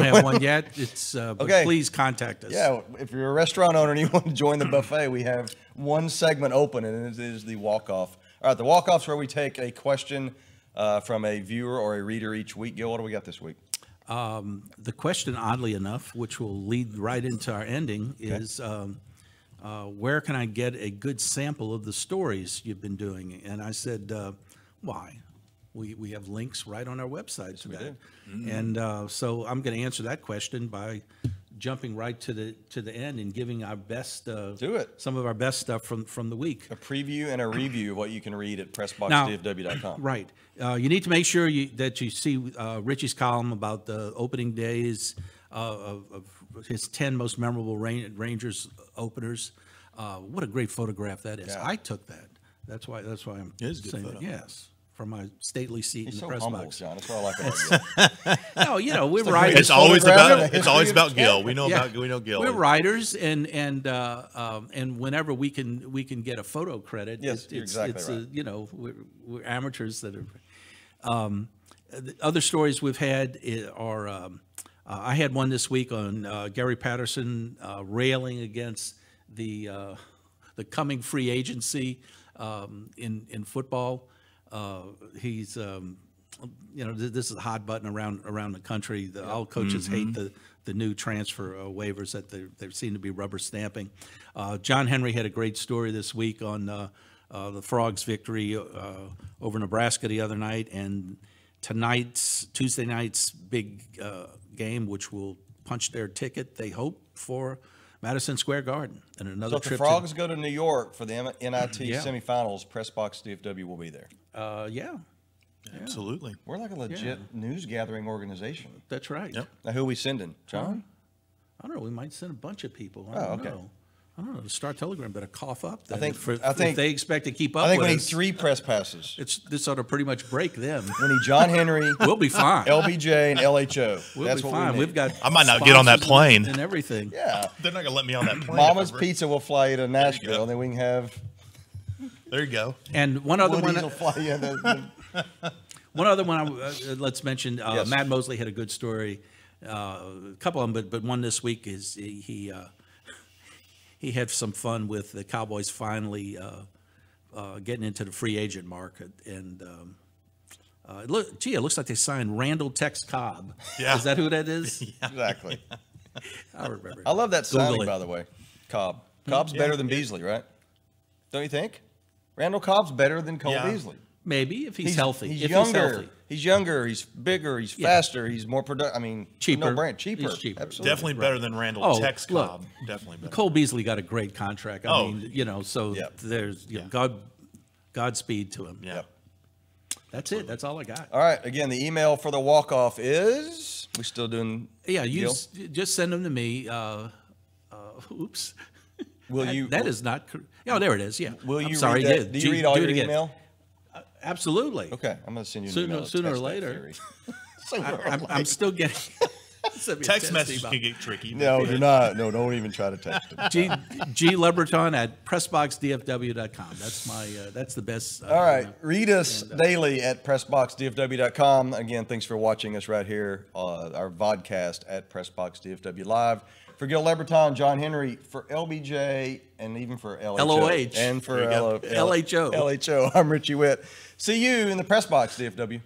have one yet. It's okay. Please contact us. Yeah, if you're a restaurant owner and you want to join the buffet, we have one segment open, and it is the walk-off. All right, the walk-off's where we take a question from a viewer or a reader each week. Gil, what do we got this week? The question, oddly enough, which will lead right into our ending, is where can I get a good sample of the stories you've been doing? And I said, why? We have links right on our website to that. And so I'm going to answer that question by jumping right to the end and giving our best some of our best stuff from the week. A preview and a review of what you can read at PressBoxDFW.com. Right. You need to make sure that you see Richie's column about the opening days of his 10 most memorable Rangers openers. What a great photograph that is. Yeah. I took that. That's why I'm saying that. Yes. From my stately seat in the press box. John. That's what I like about you. No, you know, we're writers. It's always about Gil. We know Gil. We're writers, and whenever we can get a photo credit, yes, you're exactly right. You know, we're amateurs that are. The other stories we've had are. I had one this week on Gary Patterson railing against the coming free agency in football. He's, you know, this is a hot button around the country. All coaches hate the new transfer waivers that they seem to be rubber stamping. John Henry had a great story this week on the Frogs' victory over Nebraska the other night, and Tuesday night's big game, which will punch their ticket, they hope, for Madison Square Garden. And another trip. So if the Frogs go to New York for the NIT semifinals, PressBox DFW will be there. Yeah. Absolutely. We're like a legit news gathering organization. That's right. Yep. Now, who are we sending? John? I don't know. We might send a bunch of people. I don't know. I don't know. The Star Telegram better cough up. I think if they expect to keep up. I think with we need us, 3 press passes. This ought to pretty much break them. We need John Henry. We'll be fine. LBJ and LHO. That's what fine. we need. We've got. I might not get on that plane and everything. Yeah, they're not gonna let me on that plane. Mama's Pizza will fly you to Nashville, and then we can have. There you go. And one other one. Will fly you One other one. Let's mention. Yes. Matt Mosley had a good story. A couple of them, but one this week is he had some fun with the Cowboys finally getting into the free agent market, and it looks like they signed Randall Tex Cobb. Yeah. Is that who that is? Yeah. Exactly. I remember. I love that signing, by the way. Cobb. Cobb's better than Beasley, right? Don't you think? Randall Cobb's better than Cole Beasley. Maybe if he's healthy. He's if younger. He's healthy. He's younger. He's bigger. He's faster. He's more productive. I mean, cheaper. No brand. Cheaper. He's cheaper. Absolutely. Definitely better than Randall Tex Cobb. Look, definitely better. Cole Beasley got a great contract. I mean, you know, so there's Godspeed to him. Yeah. Yep. That's it. That's all I got. All right. Again, the email for the walk-off is we still doing. Yeah, just send them to me. Oops. Will you? That is not. Oh, there it is. Yeah. Will you? Sorry. Read that? Do you read all your email? Absolutely. Okay, I'm going to send you an email. Sooner or later. I'm still getting. Text messages can get tricky. No, do not. No, don't even try to text them. G Lebreton at PressBoxDFW.com. That's the best. All right. Read us daily at PressBoxDFW.com. Again, thanks for watching us right here, our vodcast at PressBoxDFW Live. For Gil Lebreton, John Henry, for LBJ, and even for LHO. LOH. And for LHO. LHO. I'm Richie Witt. See you in the Press Box, DFW.